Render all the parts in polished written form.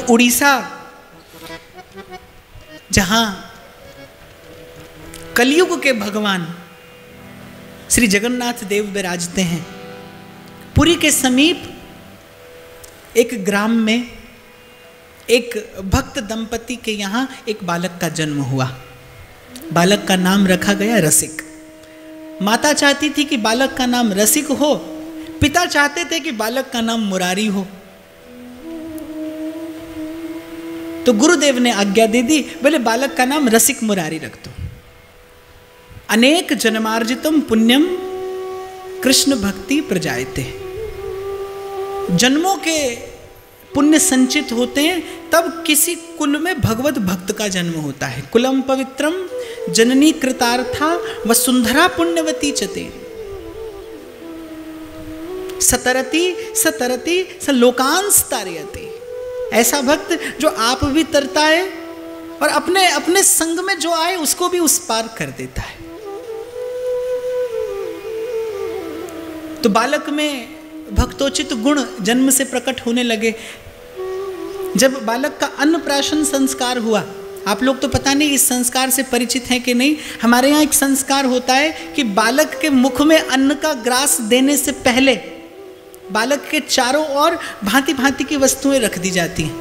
उड़ीसा, जहां कलयुग के भगवान श्री जगन्नाथ देव विराजते हैं, पुरी के समीप एक ग्राम में एक भक्त दंपति के यहाँ एक बालक का जन्म हुआ। बालक का नाम रखा गया रसिक। माता चाहती थी कि बालक का नाम रसिक हो, पिता चाहते थे कि बालक का नाम मुरारी हो। तो गुरुदेव ने आज्ञा दे दी, बोले बालक का नाम रसिक मुरारी रख दो। अनेक जन्मार्जितम पुण्यम कृष्ण भक्ति प्रजायते। जन्मों के पुण्य संचित होते हैं तब किसी कुल में भगवत भक्त का जन्म होता है। कुलम पवित्रम जननी कृतार्था वसुंधरा पुण्यवती चते। सतरती सतरती स लोकांस तारयति। ऐसा भक्त जो आप भी तरता है और अपने अपने संग में जो आए उसको भी उस पार कर देता है। तो बालक में भक्तोचित गुण जन्म से प्रकट होने लगे। जब बालक का अन्नप्राशन संस्कार हुआ, आप लोग तो पता नहीं इस संस्कार से परिचित हैं कि नहीं, हमारे यहाँ एक संस्कार होता है कि बालक के मुख में अन्न का ग्रास देने से पहले बालक के चारों ओर भांति भांति की वस्तुएं रख दी जाती हैं।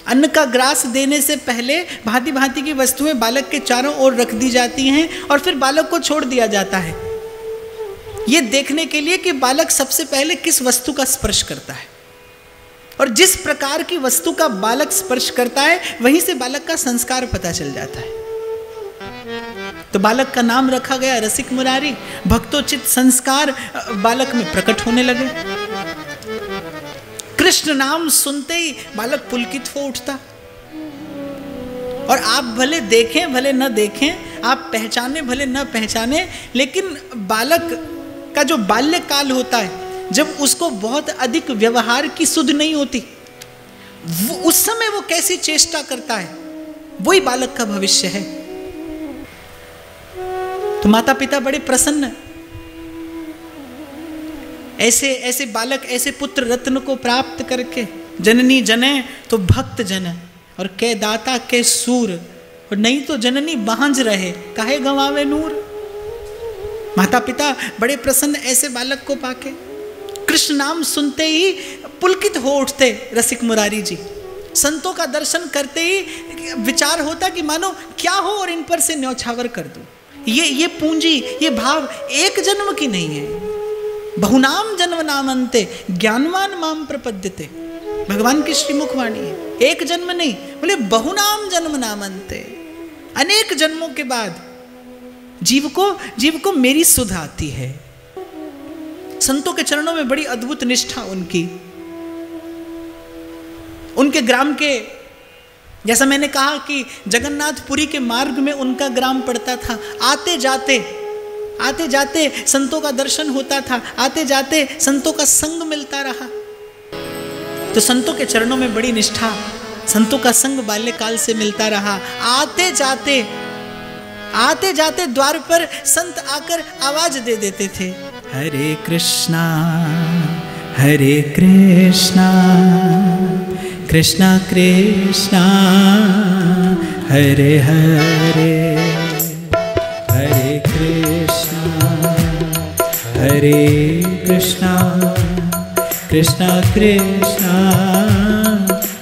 अन्न का ग्रास देने से पहले भांति भांति की वस्तुएं बालक के चारों ओर रख दी जाती हैं और फिर बालक को छोड़ दिया जाता है, ये देखने के लिए कि बालक सबसे पहले किस वस्तु का स्पर्श करता है। और जिस प्रकार की वस्तु का बालक स्पर्श करता है वहीं से बालक का संस्कार पता चल जाता है। तो बालक का नाम रखा गया रसिक मुरारी। भक्तोचित संस्कार बालक में प्रकट होने लगे। कृष्ण नाम सुनते ही बालक पुलकित हो उठता। और आप भले देखें भले न देखें, आप पहचाने भले न पहचाने, लेकिन बालक का जो बाल्यकाल होता है, जब उसको बहुत अधिक व्यवहार की सुध नहीं होती, उस समय वो कैसी चेष्टा करता है, वही बालक का भविष्य है। तो माता पिता बड़े प्रसन्न, ऐसे ऐसे बालक, ऐसे पुत्र रत्न को प्राप्त करके। जननी जने तो भक्त जन, और के दाता के सूर, और नहीं तो जननी बांझ रहे काहे गंवावे नूर। माता पिता बड़े प्रसन्न ऐसे बालक को पाके। कृष्ण नाम सुनते ही पुलकित हो उठते रसिक मुरारी जी। संतों का दर्शन करते ही विचार होता कि मानो क्या हो और इन पर से न्यौछावर कर दूं। ये पूंजी, ये भाव एक जन्म की नहीं है। बहुनाम जन्म नामन्ते ज्ञानवान माम प्रपद्यते, भगवान की श्रीमुखवाणी है। एक जन्म नहीं, बोले बहुनाम जन्म नामन्ते, अनेक जन्मों के बाद जीव को मेरी सुध आती है। संतों के चरणों में बड़ी अद्भुत निष्ठा उनकी। उनके ग्राम के, जैसा मैंने कहा कि जगन्नाथपुरी के मार्ग में उनका ग्राम पड़ता था। आते जाते संतों का दर्शन होता था, आते जाते संतों का संग मिलता रहा। तो संतों के चरणों में बड़ी निष्ठा, संतों का संग बाल्यकाल से मिलता रहा। आते जाते द्वार पर संत आकर आवाज दे देते थे, हरे कृष्णा कृष्णा कृष्णा हरे हरे, हरे कृष्णा कृष्णा कृष्णा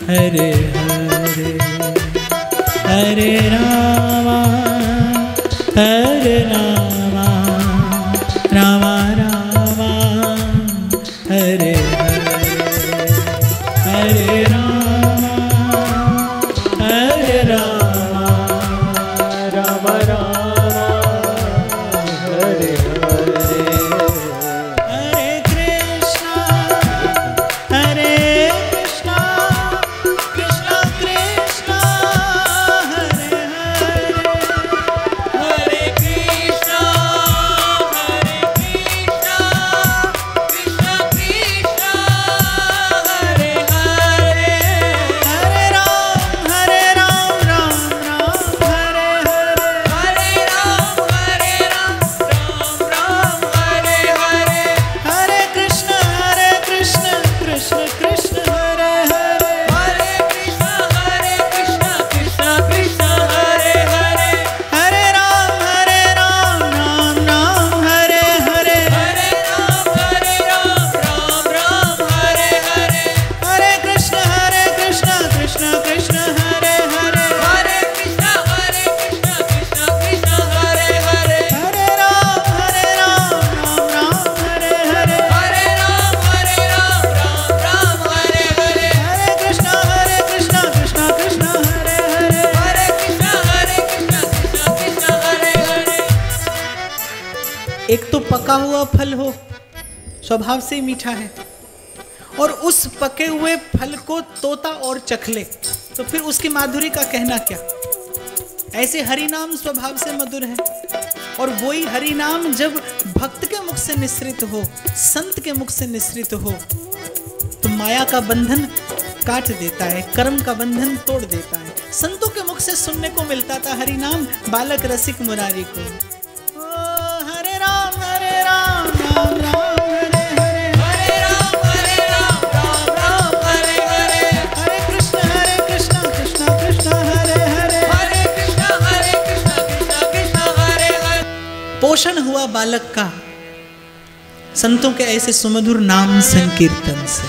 हरे हरे, हरे रामा रामा रामा हरे हरे, हरे रामा रामा रामा हरे हरे, हरे कृष्णा कृष्णा कृष्णा हरे हरे, हरे कृष्णा कृष्णा कृष्णा हरे हरे, पका हुआ फल हो स्वभाव से ही मीठा है, और उस पके हुए फल को तोता और चख ले तो फिर उसकी माधुरी का कहना क्या। ऐसे हरि नाम स्वभाव से मधुर है, और वही हरि नाम जब भक्त के मुख से निसृत हो, संत के मुख से निसृत हो, तो माया का बंधन काट देता है, कर्म का बंधन तोड़ देता है। संतों के मुख से सुनने को मिलता था हरि नाम बालक रसिक मुरारी को। हरे राम राम राम हरे हरे, हरे राम राम राम हरे हरे, हरे कृष्ण कृष्ण कृष्ण हरे हरे, हरे कृष्ण कृष्ण कृष्ण हरे हरे। पोषण हुआ बालक का संतों के ऐसे सुमधुर नाम संकीर्तन से।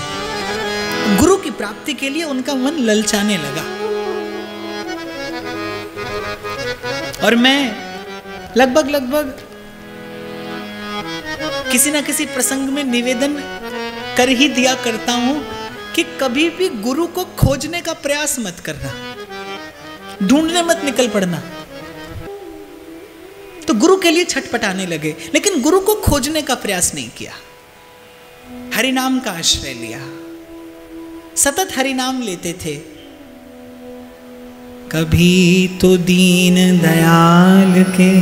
गुरु की प्राप्ति के लिए उनका मन ललचाने लगा। और मैं लगभग किसी ना किसी प्रसंग में निवेदन कर ही दिया करता हूं कि कभी भी गुरु को खोजने का प्रयास मत करना, ढूंढने मत निकल पड़ना। तो गुरु के लिए छटपटाने लगे, लेकिन गुरु को खोजने का प्रयास नहीं किया। हरि नाम का आश्रय लिया, सतत हरि नाम लेते थे। कभी तो दीन दयाल के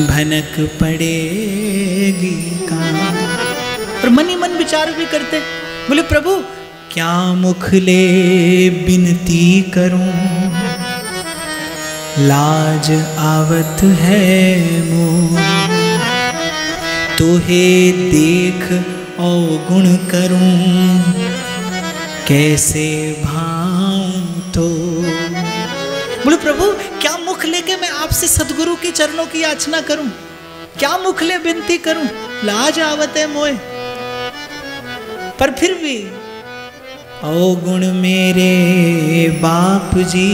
भनक पड़ेगी कहाँ। और मन ही मन विचार भी करते, बोले प्रभु क्या मुख ले बिनती करूं, लाज आवत है मोह, तोहे देख अवगुण करूं, कैसे भाऊं तो। बोले प्रभु क्या मुख लेके मैं आपसे सदगुरु के चरणों की याचना करूं, क्या मुख ले विनती करूं, लाज आवत है मोए। पर फिर भी अवगुण मेरे बाप जी,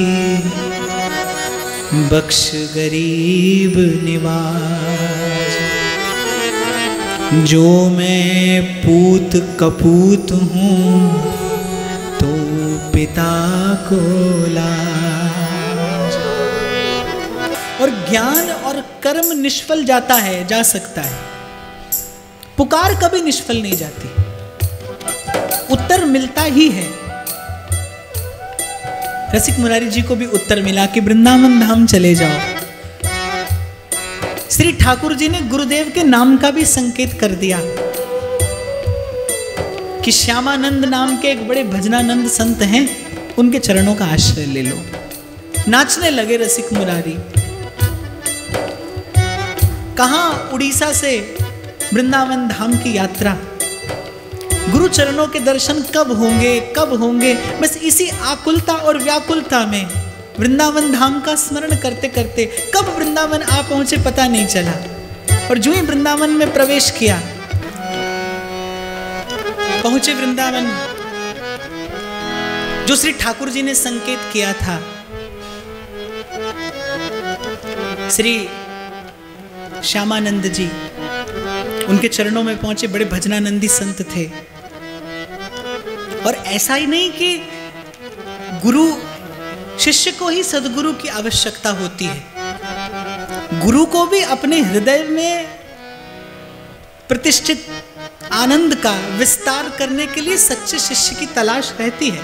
बख्श गरीब निवाज, जो मैं पूत कपूत हूँ तो पिता को लाज। और ज्ञान और कर्म निष्फल जाता है, जा सकता है, पुकार कभी निष्फल नहीं जाती, उत्तर मिलता ही है। रसिक मुरारी जी को भी उत्तर मिला कि वृंदावन धाम चले जाओ। श्री ठाकुर जी ने गुरुदेव के नाम का भी संकेत कर दिया कि श्यामानंद नाम के एक बड़े भजनानंद संत हैं, उनके चरणों का आश्रय ले लो। नाचने लगे रसिक मुरारी। कहां उड़ीसा से वृंदावन धाम की यात्रा, गुरु चरणों के दर्शन कब होंगे, बस इसी आकुलता और व्याकुलता में वृंदावन धाम का स्मरण करते करते कब वृंदावन आ पहुंचे पता नहीं चला। और जो ही वृंदावन में प्रवेश किया, पहुंचे वृंदावन, जो श्री ठाकुर जी ने संकेत किया था, श्री श्यामानंद जी उनके चरणों में पहुंचे, बड़े भजनानंदी संत थे। और ऐसा ही नहीं कि गुरु शिष्य को ही सदगुरु की आवश्यकता होती है, गुरु को भी अपने हृदय में प्रतिष्ठित आनंद का विस्तार करने के लिए सच्चे शिष्य की तलाश रहती है।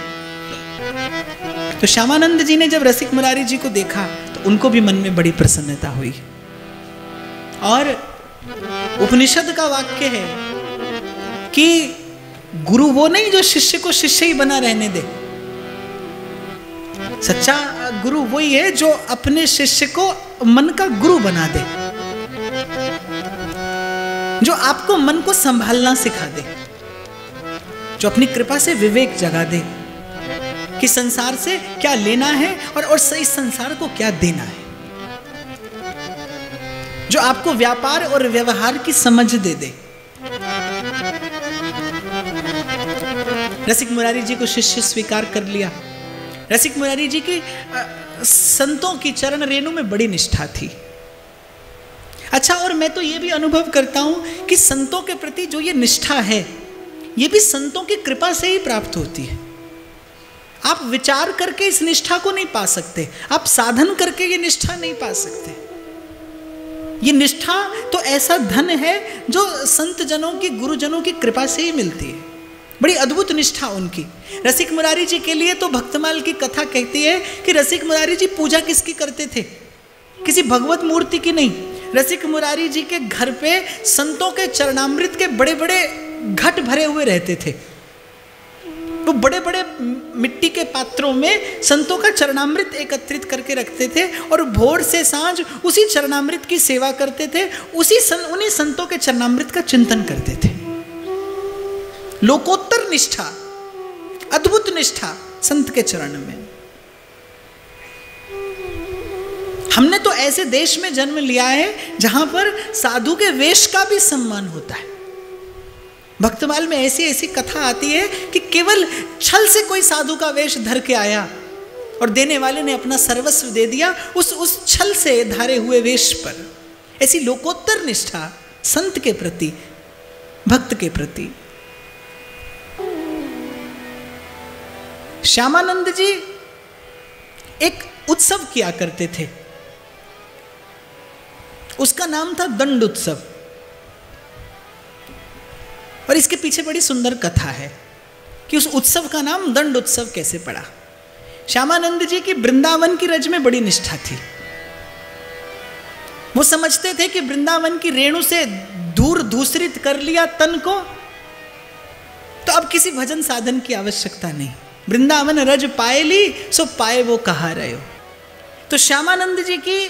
तो श्यामानंद जी ने जब रसिक मुरारी जी को देखा तो उनको भी मन में बड़ी प्रसन्नता हुई। और उपनिषद का वाक्य है कि गुरु वो नहीं जो शिष्य को शिष्य ही बना रहने दे, सच्चा गुरु वही है जो अपने शिष्य को मन का गुरु बना दे, जो आपको मन को संभालना सिखा दे, जो अपनी कृपा से विवेक जगा दे कि संसार से क्या लेना है और सही संसार को क्या देना है, जो आपको व्यापार और व्यवहार की समझ दे दे। रसिक मुरारी जी को शिष्य स्वीकार कर लिया। रसिक मुरारी जी की संतों की चरण रेणु में बड़ी निष्ठा थी। अच्छा, और मैं तो ये भी अनुभव करता हूं कि संतों के प्रति जो ये निष्ठा है, ये भी संतों की कृपा से ही प्राप्त होती है। आप विचार करके इस निष्ठा को नहीं पा सकते, आप साधन करके ये निष्ठा नहीं पा सकते। ये निष्ठा तो ऐसा धन है जो संत जनों की, गुरुजनों की कृपा से ही मिलती है। बड़ी अद्भुत निष्ठा उनकी। रसिक मुरारी जी के लिए तो भक्तमाल की कथा कहती है कि रसिक मुरारी जी पूजा किसकी करते थे? किसी भगवत मूर्ति की नहीं। रसिक मुरारी जी के घर पे संतों के चरणामृत के बड़े बड़े घट भरे हुए रहते थे। वो बड़े बड़े मिट्टी के पात्रों में संतों का चरणामृत एकत्रित करके रखते थे और भोर से सांझ उसी चरणामृत की सेवा करते थे, उन्हीं संतों के चरणामृत का चिंतन करते थे। लोकोत्तर निष्ठा, अद्भुत निष्ठा संत के चरण में। हमने तो ऐसे देश में जन्म लिया है जहां पर साधु के वेश का भी सम्मान होता है। भक्तमाल में ऐसी ऐसी कथा आती है कि केवल छल से कोई साधु का वेश धर के आया और देने वाले ने अपना सर्वस्व दे दिया उस छल से धारे हुए वेश पर। ऐसी लोकोत्तर निष्ठा संत के प्रति, भक्त के प्रति। श्यामानंद जी एक उत्सव किया करते थे, उसका नाम था दंड उत्सव। और इसके पीछे बड़ी सुंदर कथा है कि उस उत्सव का नाम दंड उत्सव कैसे पड़ा। श्यामानंद जी की वृंदावन की रज में बड़ी निष्ठा थी। वो समझते थे कि वृंदावन की रेणु से दूर दूसरित कर लिया तन को तो अब किसी भजन साधन की आवश्यकता नहीं। वृंदावन रज पाए ली सो पाए वो कहा रहे हो। तो श्यामानंद जी की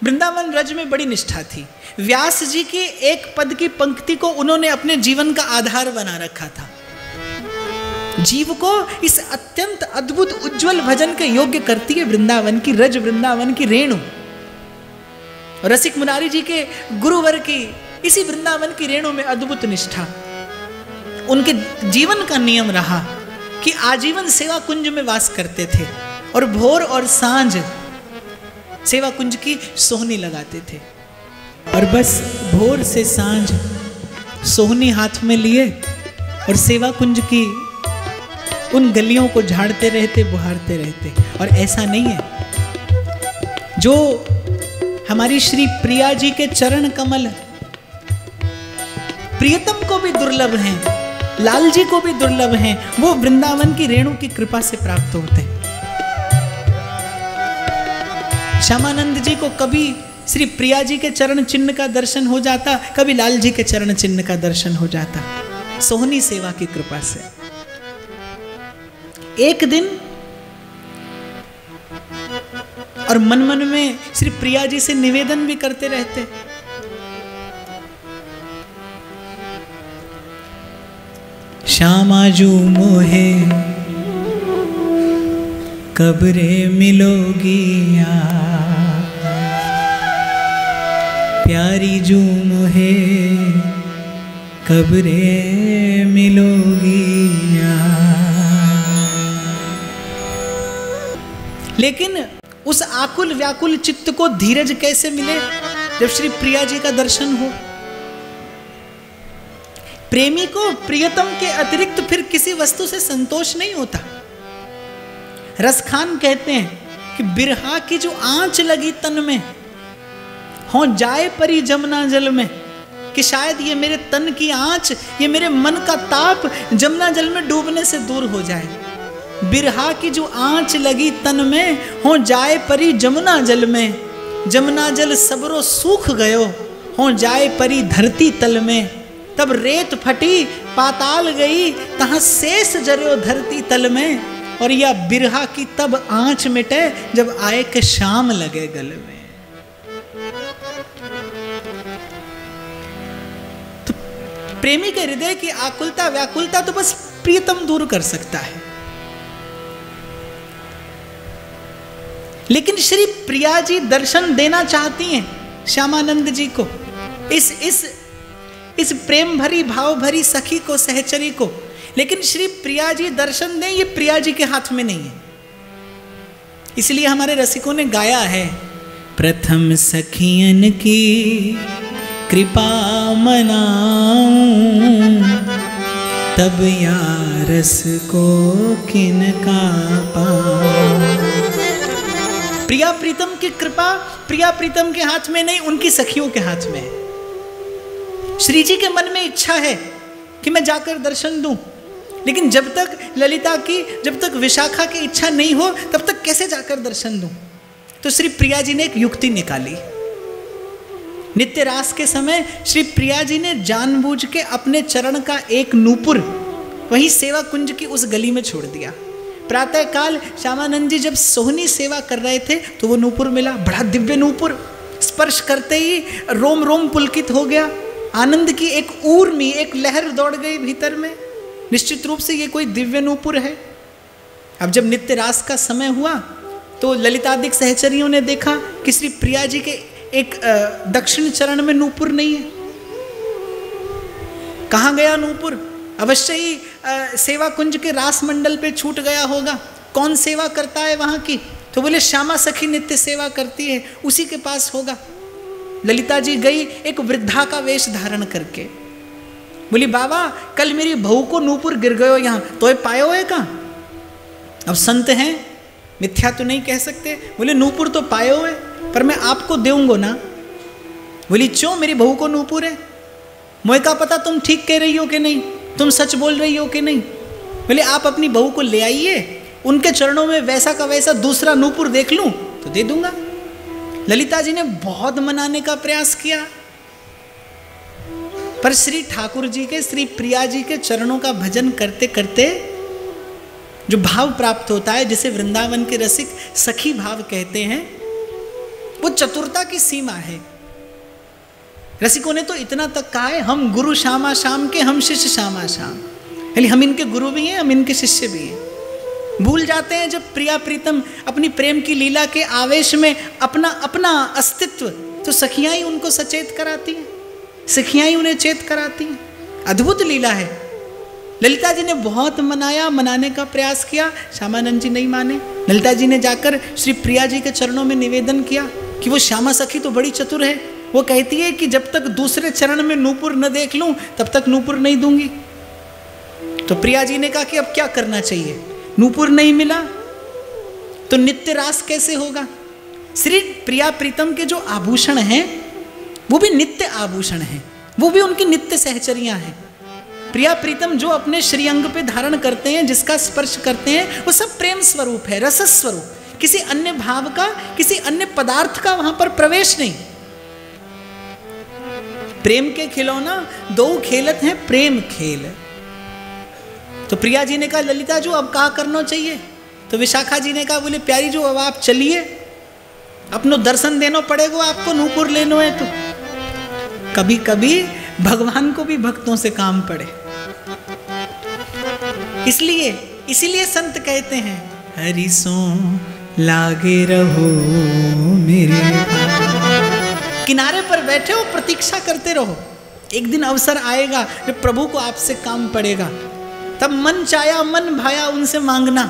वृंदावन रज में बड़ी निष्ठा थी। व्यास जी की एक पद की पंक्ति को उन्होंने अपने जीवन का आधार बना रखा था। जीव को इस अत्यंत अद्भुत उज्जवल भजन के योग्य करती है वृंदावन की रज, वृंदावन की रेणु। रसिक मुरारी जी के गुरुवर की इसी वृंदावन की रेणु में अद्भुत निष्ठा। उनके जीवन का नियम रहा कि आजीवन सेवा कुंज में वास करते थे और भोर और सांझ सेवा कुंज की सोहनी लगाते थे। और बस भोर से सांझ सोहनी हाथ में लिए और सेवा कुंज की उन गलियों को झाड़ते रहते, बुहारते रहते। और ऐसा नहीं है, जो हमारी श्री प्रिया जी के चरण कमल प्रियतम को भी दुर्लभ हैं, लाल जी को भी दुर्लभ हैं, वो वृंदावन की रेणु की कृपा से प्राप्त होते हैं। श्यामानंद जी को कभी श्री प्रिया जी के चरण चिन्ह का दर्शन हो जाता, कभी लाल जी के चरण चिन्ह का दर्शन हो जाता, सोहनी सेवा की कृपा से। एक दिन और मन मन में श्री प्रिया जी से निवेदन भी करते रहते, श्यामाजू मोहे कब्रे मिलोगी प्यारी जू मोहे कब्रे मिलोगी। लेकिन उस आकुल व्याकुल चित्त को धीरज कैसे मिले जब श्री प्रिया जी का दर्शन हो। प्रेमी को प्रियतम के अतिरिक्त फिर किसी वस्तु से संतोष नहीं होता। रसखान कहते हैं कि बिरहा की जो आंच लगी तन में हो जाए परी जमुना जल में, कि शायद ये मेरे तन की आंच, ये मेरे मन का ताप जमुना जल में डूबने से दूर हो जाए। बिरहा की जो आंच लगी तन में हो जाए परी जमुना जल में, जमुना जल सबरो सूख गयो हो जाए परी धरती तल में। तब रेत फटी पाताल गई तहां शेष जरो धरती तल में, और यह बिरहा की तब आंच मिटे जब आए के शाम लगे गल में। तो प्रेमी के हृदय की आकुलता व्याकुलता तो बस प्रियतम दूर कर सकता है। लेकिन श्री प्रिया जी दर्शन देना चाहती हैं श्यामानंद जी को, इस प्रेम भरी भाव भरी सखी को, सहचरी को। लेकिन श्री प्रिया जी दर्शन दें, ये प्रिया जी के हाथ में नहीं है। इसलिए हमारे रसिकों ने गाया है, प्रथम सखियन की कृपा मनाऊं तब यारस को किनका पाऊं। प्रिया प्रीतम की कृपा प्रिया प्रीतम के हाथ में नहीं, उनकी सखियों के हाथ में है। श्री जी के मन में इच्छा है कि मैं जाकर दर्शन दूं, लेकिन जब तक ललिता की, जब तक विशाखा की इच्छा नहीं हो, तब तक कैसे जाकर दर्शन दूं। तो श्री प्रिया जी ने एक युक्ति निकाली। नित्य रास के समय श्री प्रिया जी ने जानबूझ के अपने चरण का एक नूपुर वही सेवा कुंज की उस गली में छोड़ दिया। प्रातः काल श्यामानंद जी जब सोहनी सेवा कर रहे थे तो वो नूपुर मिला, बड़ा दिव्य नूपुर, स्पर्श करते ही रोम रोम पुलकित हो गया। आनंद की एक ऊर्मी, एक लहर दौड़ गई भीतर में। निश्चित रूप से ये कोई दिव्य नूपुर है। अब जब नित्य रास का समय हुआ तो ललितादिक सहचरियों ने देखा कि श्री प्रिया जी के एक दक्षिण चरण में नूपुर नहीं है। कहाँ गया नूपुर? अवश्य ही सेवा कुंज के रास मंडल पे छूट गया होगा। कौन सेवा करता है वहाँ की? तो बोले श्यामा सखी नित्य सेवा करती है, उसी के पास होगा। ललिता जी गई एक वृद्धा का वेश धारण करके, बोली बाबा कल मेरी बहू को नूपुर गिर गयो यहाँ, तो पायो है कहाँ? अब संत हैं, मिथ्या तो नहीं कह सकते। बोले नूपुर तो पायो है, पर मैं आपको देऊंगा ना। बोली क्यों, मेरी बहू को नूपुर है? मुझे का पता तुम ठीक कह रही हो कि नहीं, तुम सच बोल रही हो कि नहीं। बोले आप अपनी बहू को ले आइए, उनके चरणों में वैसा का वैसा दूसरा नूपुर देख लूं तो दे दूंगा। ललिता जी ने बहुत मनाने का प्रयास किया, पर श्री ठाकुर जी के, श्री प्रिया जी के चरणों का भजन करते करते जो भाव प्राप्त होता है, जिसे वृंदावन के रसिक सखी भाव कहते हैं, वो चतुरता की सीमा है। रसिकों ने तो इतना तक कहा है, हम गुरु श्यामा श्याम के, हम शिष्य श्यामा श्याम। यानी हम इनके गुरु भी हैं, हम इनके शिष्य भी हैं। भूल जाते हैं जब प्रिया प्रीतम अपनी प्रेम की लीला के आवेश में अपना अपना अस्तित्व, तो सखियां ही उनको सचेत कराती हैं, सखियां ही उन्हें चेत कराती हैं। अद्भुत लीला है। ललिता जी ने बहुत मनाया, मनाने का प्रयास किया, श्यामानंद जी नहीं माने। ललिता जी ने जाकर श्री प्रिया जी के चरणों में निवेदन किया कि वो श्यामा सखी तो बड़ी चतुर है, वो कहती है कि जब तक दूसरे चरण में नूपुर न देख लूं तब तक नूपुर नहीं दूंगी। तो प्रिया जी ने कहा कि अब क्या करना चाहिए, नूपुर नहीं मिला तो नित्य रास कैसे होगा। श्री प्रिया प्रीतम के जो आभूषण हैं वो भी नित्य आभूषण हैं, वो भी उनकी नित्य सहचरियां हैं। प्रिया प्रीतम जो अपने श्रीअंग पे धारण करते हैं, जिसका स्पर्श करते हैं, वो सब प्रेम स्वरूप है, रस स्वरूप। किसी अन्य भाव का, किसी अन्य पदार्थ का वहां पर प्रवेश नहीं। प्रेम के खिलौना दो खेलत हैं प्रेम खेल। तो प्रिया जी ने कहा ललिता जो अब कहा करना चाहिए, तो विशाखा जी ने कहा बोले प्यारी जो अब आप चलिए, अपनो दर्शन देना पड़ेगा आपको, नूपुर लेनो है तो। कभी कभी भगवान को भी भक्तों से काम पड़े, इसलिए संत कहते हैं हरि सो लागे रहो मेरे पास। किनारे पर बैठे हो, प्रतीक्षा करते रहो, एक दिन अवसर आएगा जब प्रभु को आपसे काम पड़ेगा, तब मन चाया मन भाया उनसे मांगना,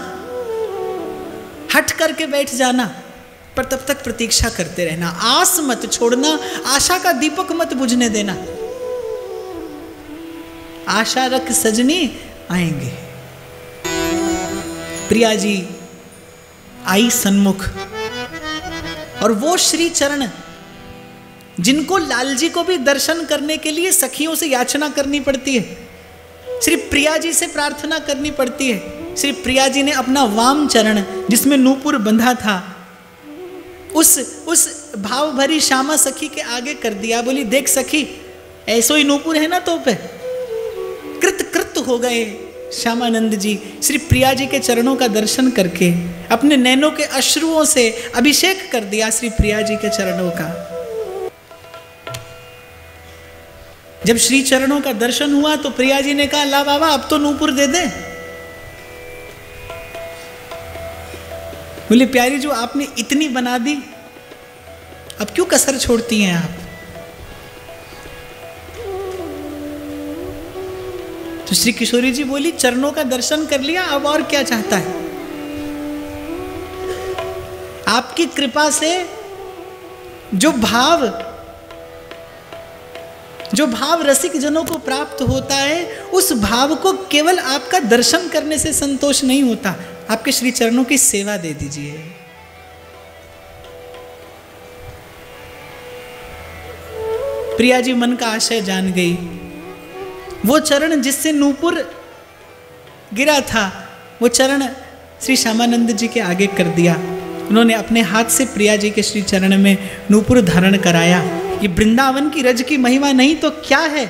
हट करके बैठ जाना, पर तब तक प्रतीक्षा करते रहना, आस मत छोड़ना, आशा का दीपक मत बुझने देना। आशा रख सजनी आएंगे। प्रिया जी आई सन्मुख, और वो श्री चरण जिनको लालजी को भी दर्शन करने के लिए सखियों से याचना करनी पड़ती है, श्री प्रिया जी से प्रार्थना करनी पड़ती है। श्री प्रिया जी ने अपना वाम चरण जिसमें नूपुर बंधा था उस भाव भरी श्यामा सखी के आगे कर दिया। बोली देख सखी ऐसो ही नूपुर है ना तो पे। कृत हो गए श्यामानंद जी श्री प्रिया जी के चरणों का दर्शन करके, अपने नैनों के अश्रुओं से अभिषेक कर दिया श्री प्रिया जी के चरणों का। जब श्री चरणों का दर्शन हुआ तो प्रिया जी ने कहा ला बाबा अब तो नूपुर दे दे। बोले प्यारी जो आपने इतनी बना दी, अब क्यों कसर छोड़ती हैं आप। तो श्री किशोरी जी बोली चरणों का दर्शन कर लिया, अब और क्या चाहता है। आपकी कृपा से जो भाव रसिक जनों को प्राप्त होता है, उस भाव को केवल आपका दर्शन करने से संतोष नहीं होता, आपके श्री चरणों की सेवा दे दीजिए। प्रिया जी मन का आशय जान गई। वो चरण जिससे नूपुर गिरा था, वो चरण श्री श्यामानंद जी के आगे कर दिया। उन्होंने अपने हाथ से प्रिया जी के श्री चरण में नूपुर धारण कराया। ये वृंदावन की रज की महिमा नहीं तो क्या है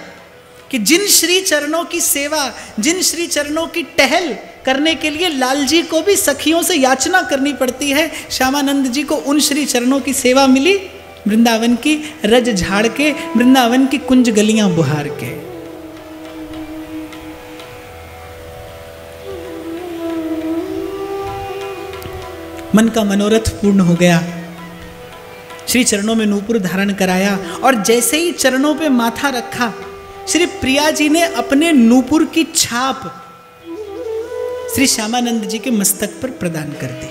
कि जिन श्री चरणों की सेवा, जिन श्री चरणों की टहल करने के लिए लाल जी को भी सखियों से याचना करनी पड़ती है, श्यामानंद जी को उन श्री चरणों की सेवा मिली, वृंदावन की रज झाड़ के, वृंदावन की कुंज गलियां बुहार के। मन का मनोरथ पूर्ण हो गया। श्री चरणों में नूपुर धारण कराया और जैसे ही चरणों पे माथा रखा, श्री प्रिया जी ने अपने नूपुर की छाप श्री श्यामानंद जी के मस्तक पर प्रदान कर दी।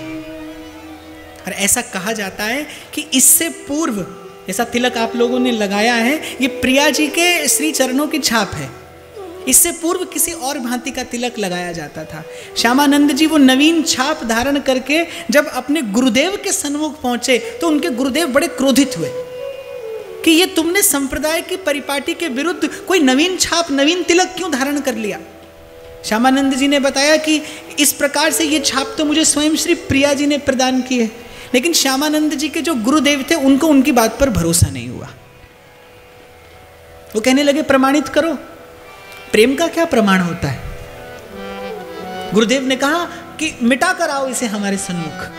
और ऐसा कहा जाता है कि इससे पूर्व ऐसा तिलक आप लोगों ने लगाया है, ये प्रिया जी के श्री चरणों की छाप है। इससे पूर्व किसी और भांति का तिलक लगाया जाता था। श्यामानंद जी वो नवीन छाप धारण करके जब अपने गुरुदेव के सन्मुख पहुंचे तो उनके गुरुदेव बड़े क्रोधित हुए कि ये तुमने संप्रदाय की परिपाटी के विरुद्ध कोई नवीन छाप, नवीन तिलक क्यों धारण कर लिया। श्यामानंद जी ने बताया कि इस प्रकार से ये छाप तो मुझे स्वयं श्री प्रिया जी ने प्रदान की है, लेकिन श्यामानंद जी के जो गुरुदेव थे उनको उनकी बात पर भरोसा नहीं हुआ। वो कहने लगे प्रमाणित करो, प्रेम का क्या प्रमाण होता है। गुरुदेव ने कहा कि मिटा कर आओ इसे हमारे सन्मुख।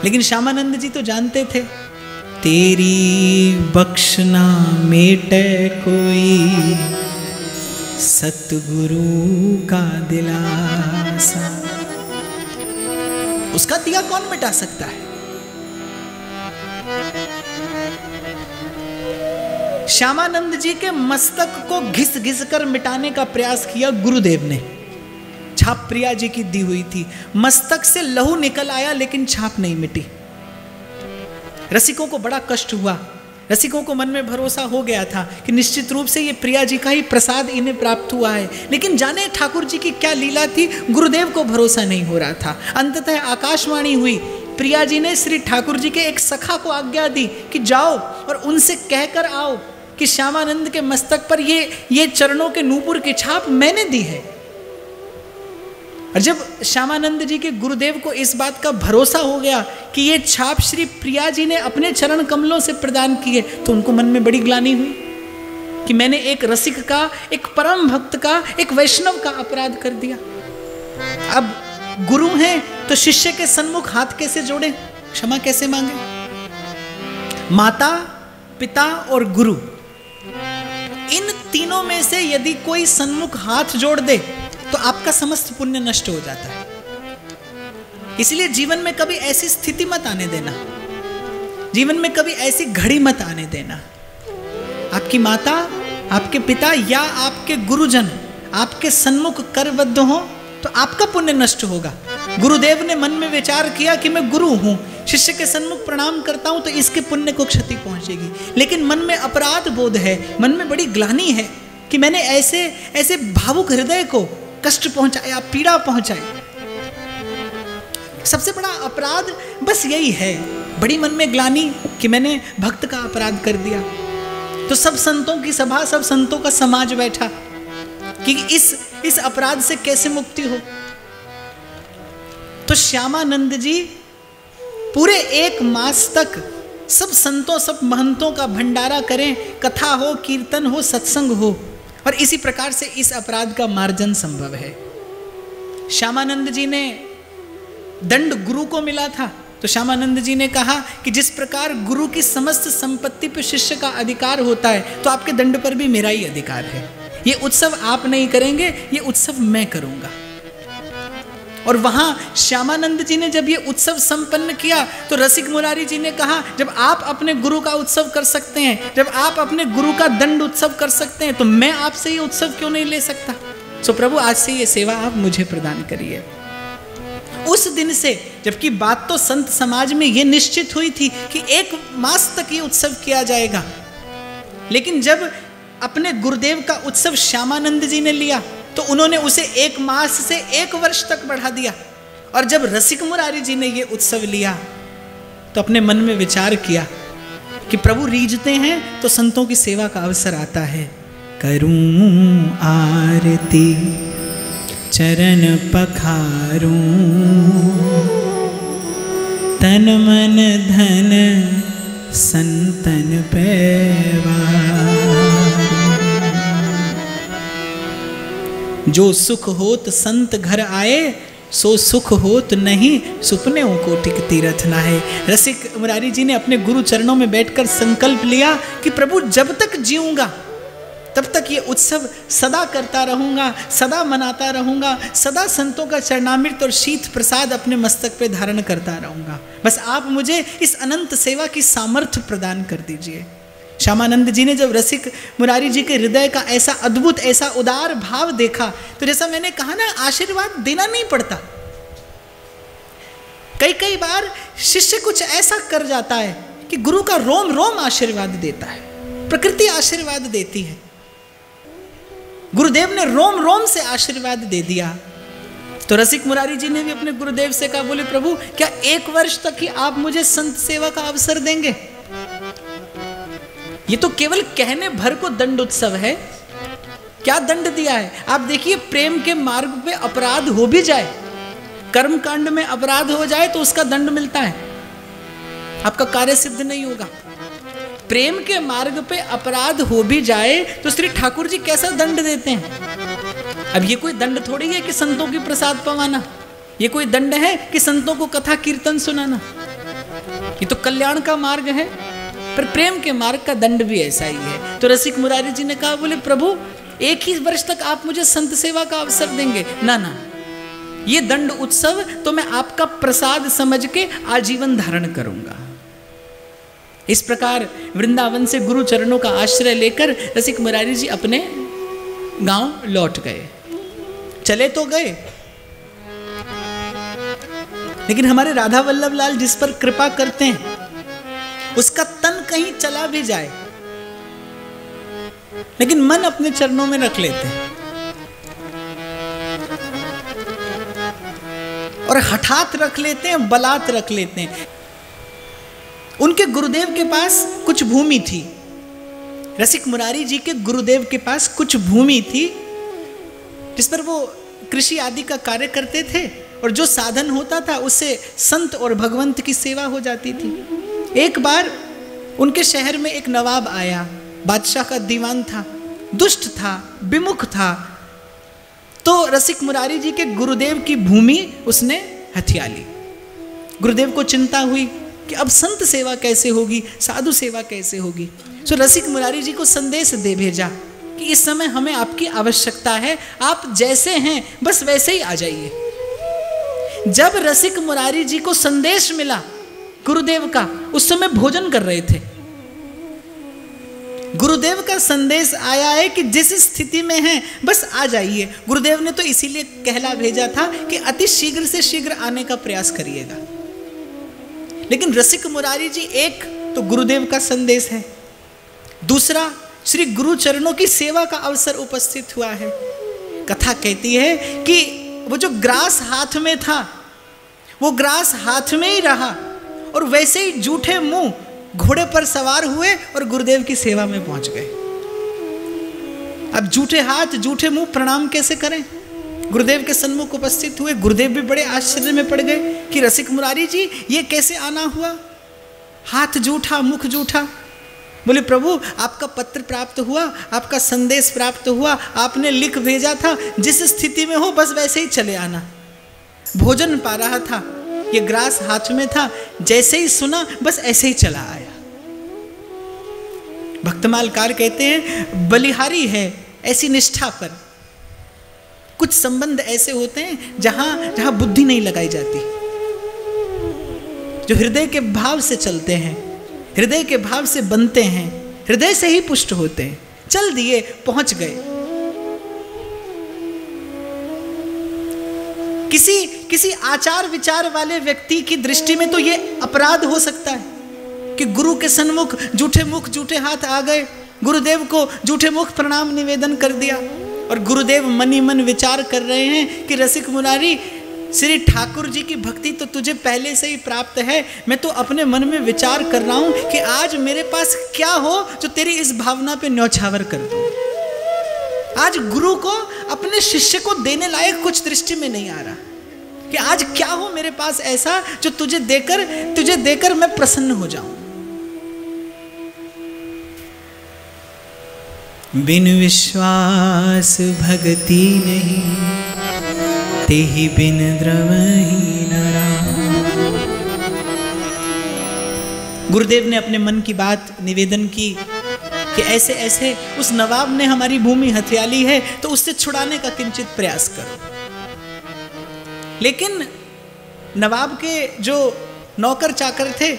लेकिन श्यामानंद जी तो जानते थे, तेरी बख्शना मेटे कोई सतगुरु का दिलासा। उसका दिया कौन मिटा सकता है। श्यामानंद जी के मस्तक को घिस घिस कर मिटाने का प्रयास किया गुरुदेव ने। छाप प्रिया जी की दी हुई थी, मस्तक से लहू निकल आया लेकिन छाप नहीं मिटी। रसिकों को बड़ा कष्ट हुआ। रसिकों को मन में भरोसा हो गया था कि निश्चित रूप से ये प्रिया जी का ही प्रसाद इन्हें प्राप्त हुआ है, लेकिन जाने ठाकुर जी की क्या लीला थी, गुरुदेव को भरोसा नहीं हो रहा था। अंततः आकाशवाणी हुई, प्रिया जी ने श्री ठाकुर जी के एक सखा को आज्ञा दी कि जाओ और उनसे कहकर आओ कि श्यामानंद के मस्तक पर ये चरणों के नूपुर की छाप मैंने दी है। और जब श्यामानंद जी के गुरुदेव को इस बात का भरोसा हो गया कि ये छाप श्री प्रिया जी ने अपने चरण कमलों से प्रदान की है, तो उनको मन में बड़ी ग्लानि हुई कि मैंने एक रसिक का, एक परम भक्त का, एक वैष्णव का अपराध कर दिया। अब गुरु हैं तो शिष्य के सन्मुख हाथ कैसे जोड़े, क्षमा कैसे मांगे। माता, पिता और गुरु, इन तीनों में से यदि कोई सन्मुख हाथ जोड़ दे तो आपका समस्त पुण्य नष्ट हो जाता है। इसलिए जीवन में कभी ऐसी स्थिति मत आने देना, जीवन में कभी ऐसी घड़ी मत आने देना। आपकी माता, आपके पिता या आपके गुरुजन आपके सन्मुख करबद्ध हो तो आपका पुण्य नष्ट होगा। गुरुदेव ने मन में विचार किया कि मैं गुरु हूं, शिष्य के सन्मुख प्रणाम करता हूं तो इसके पुण्य को क्षति पहुंचेगी, लेकिन मन में अपराध बोध है, मन में बड़ी ग्लानि है कि मैंने ऐसे भावुक हृदय को कष्ट पहुंचाया, पीड़ा पहुंचाई। सबसे बड़ा अपराध बस यही है, बड़ी मन में ग्लानि कि मैंने भक्त का अपराध कर दिया। तो सब संतों की सभा, सब संतों का समाज बैठा कि इस अपराध से कैसे मुक्ति हो। तो श्यामानंद जी पूरे 1 मास तक सब संतों, सब महंतों का भंडारा करें, कथा हो, कीर्तन हो, सत्संग हो, और इसी प्रकार से इस अपराध का मार्जन संभव है। श्यामानंद जी ने दंड गुरु को मिला था, तो श्यामानंद जी ने कहा कि जिस प्रकार गुरु की समस्त संपत्ति पर शिष्य का अधिकार होता है, तो आपके दंड पर भी मेरा ही अधिकार है। ये उत्सव आप नहीं करेंगे, ये उत्सव मैं करूंगा। और वहां श्यामानंद जी ने जब ये उत्सव संपन्न किया तो रसिक मुरारी जी ने कहा, जब आप अपने गुरु का उत्सव कर सकते हैं, जब आप अपने गुरु का दंड उत्सव कर सकते हैं, तो मैं आपसे ये उत्सव क्यों नहीं ले सकता। सो प्रभु, आज से ये सेवा आप मुझे प्रदान करिए। उस दिन से, जबकि बात तो संत समाज में ये निश्चित हुई थी कि 1 मास तक ये उत्सव किया जाएगा, लेकिन जब अपने गुरुदेव का उत्सव श्यामानंद जी ने लिया तो उन्होंने उसे 1 मास से 1 वर्ष तक बढ़ा दिया। और जब रसिक मुरारी जी ने ये उत्सव लिया तो अपने मन में विचार किया कि प्रभु रीझते हैं तो संतों की सेवा का अवसर आता है। करूं आरती चरण पखारूं, तन मन धन संतन पैवारूं। जो सुख होत संत घर आए, सो सुख होत नहीं सुपने को टिक तीरथ ना है। रसिक मुरारी जी ने अपने गुरु चरणों में बैठकर संकल्प लिया कि प्रभु जब तक जीऊंगा तब तक ये उत्सव सदा करता रहूंगा, सदा मनाता रहूंगा, सदा संतों का चरणामृत और शीत प्रसाद अपने मस्तक पे धारण करता रहूंगा। बस आप मुझे इस अनंत सेवा की सामर्थ्य प्रदान कर दीजिए। श्यामानंद जी ने जब रसिक मुरारी जी के हृदय का ऐसा अद्भुत, ऐसा उदार भाव देखा, तो जैसा मैंने कहा ना, आशीर्वाद देना नहीं पड़ता। कई बार शिष्य कुछ ऐसा कर जाता है कि गुरु का रोम रोम आशीर्वाद देता है, प्रकृति आशीर्वाद देती है। गुरुदेव ने रोम रोम से आशीर्वाद दे दिया। तो रसिक मुरारी जी ने भी अपने गुरुदेव से कहा, बोले प्रभु क्या 1 वर्ष तक ही आप मुझे संत सेवा का अवसर देंगे? ये तो केवल कहने भर को दंड उत्सव है। क्या दंड दिया है आप देखिए। प्रेम के मार्ग पे अपराध हो भी जाए, कर्म कांड में अपराध हो जाए तो उसका दंड मिलता है, आपका कार्य सिद्ध नहीं होगा। प्रेम के मार्ग पे अपराध हो भी जाए तो श्री ठाकुर जी कैसा दंड देते हैं। अब ये कोई दंड थोड़ी है कि संतों की प्रसाद पवाना, ये कोई दंड है कि संतों को कथा कीर्तन सुनाना। ये तो कल्याण का मार्ग है, पर प्रेम के मार्ग का दंड भी ऐसा ही है। तो रसिक मुरारी जी ने कहा, बोले प्रभु 1 ही वर्ष तक आप मुझे संत सेवा का अवसर देंगे? ना, ये दंड उत्सव तो मैं आपका प्रसाद समझ के आजीवन धारण करूंगा। इस प्रकार वृंदावन से गुरु चरणों का आश्रय लेकर रसिक मुरारी जी अपने गांव लौट गए। चले तो गए, लेकिन हमारे राधा वल्लभ लाल जिस पर कृपा करते हैं उसका तन कहीं चला भी जाए लेकिन मन अपने चरणों में रख लेते हैं, और हठात रख लेते हैं, बलात् रख लेते हैं। उनके गुरुदेव के पास कुछ भूमि थी, रसिक मुरारी जी के गुरुदेव के पास कुछ भूमि थी जिस पर वो कृषि आदि का कार्य करते थे, और जो साधन होता था उससे संत और भगवंत की सेवा हो जाती थी। एक बार उनके शहर में एक नवाब आया, बादशाह का दीवान था, दुष्ट था, विमुख था। तो रसिक मुरारी जी के गुरुदेव की भूमि उसने हथिया ली। गुरुदेव को चिंता हुई कि अब संत सेवा कैसे होगी, साधु सेवा कैसे होगी। सो रसिक मुरारी जी को संदेश दे भेजा कि इस समय हमें आपकी आवश्यकता है, आप जैसे हैं बस वैसे ही आ जाइए। जब रसिक मुरारी जी को संदेश मिला गुरुदेव का, उस समय भोजन कर रहे थे। गुरुदेव का संदेश आया है कि जिस स्थिति में हैं बस आ जाइए। गुरुदेव ने तो इसीलिए कहला भेजा था कि अति शीघ्र से शीघ्र आने का प्रयास करिएगा। लेकिन रसिक मुरारी जी, एक तो गुरुदेव का संदेश है, दूसरा श्री गुरु चरणों की सेवा का अवसर उपस्थित हुआ है। कथा कहती है कि वो जो ग्रास हाथ में था वो ग्रास हाथ में ही रहा, और वैसे ही जूठे मुंह घोड़े पर सवार हुए और गुरुदेव की सेवा में पहुंच गए। अब जूठे हाथ जूठे मुंह प्रणाम कैसे करें? गुरुदेव के सन्मुख उपस्थित हुए। गुरुदेव भी बड़े आश्चर्य में पड़ गए कि रसिक मुरारी जी ये कैसे आना हुआ, हाथ जूठा मुख जूठा। बोले प्रभु आपका पत्र प्राप्त हुआ, आपका संदेश प्राप्त हुआ, आपने लिख भेजा था जिस स्थिति में हो बस वैसे ही चले आना। भोजन पा रहा था, ये ग्रास हाथ में था, जैसे ही सुना बस ऐसे ही चला आया। भक्तमालकार कहते हैं बलिहारी है ऐसी निष्ठा पर। कुछ संबंध ऐसे होते हैं जहां बुद्धि नहीं लगाई जाती, जो हृदय के भाव से चलते हैं, हृदय के भाव से बनते हैं, हृदय से ही पुष्ट होते हैं। चल दिए, पहुंच गए। किसी आचार विचार वाले व्यक्ति की दृष्टि में तो ये अपराध हो सकता है कि गुरु के सन्मुख जूठे मुख जूठे हाथ आ गए, गुरुदेव को जूठे मुख प्रणाम निवेदन कर दिया, और गुरुदेव मनी मन विचार कर रहे हैं कि रसिक मुरारी श्री ठाकुर जी की भक्ति तो तुझे पहले से ही प्राप्त है। मैं तो अपने मन में विचार कर रहा हूं कि आज मेरे पास क्या हो जो तेरी इस भावना पे न्यौछावर कर दूं। आज गुरु को अपने शिष्य को देने लायक कुछ दृष्टि में नहीं आ रहा कि आज क्या हो मेरे पास ऐसा जो तुझे देकर मैं प्रसन्न हो जाऊं। बिन विश्वास भक्ति नहीं, तेहि बिन द्रवहि नरा। गुरुदेव ने अपने मन की बात निवेदन की कि ऐसे ऐसे उस नवाब ने हमारी भूमि हथियाली है तो उससे छुड़ाने का किंचित प्रयास करो। लेकिन नवाब के जो नौकर चाकर थे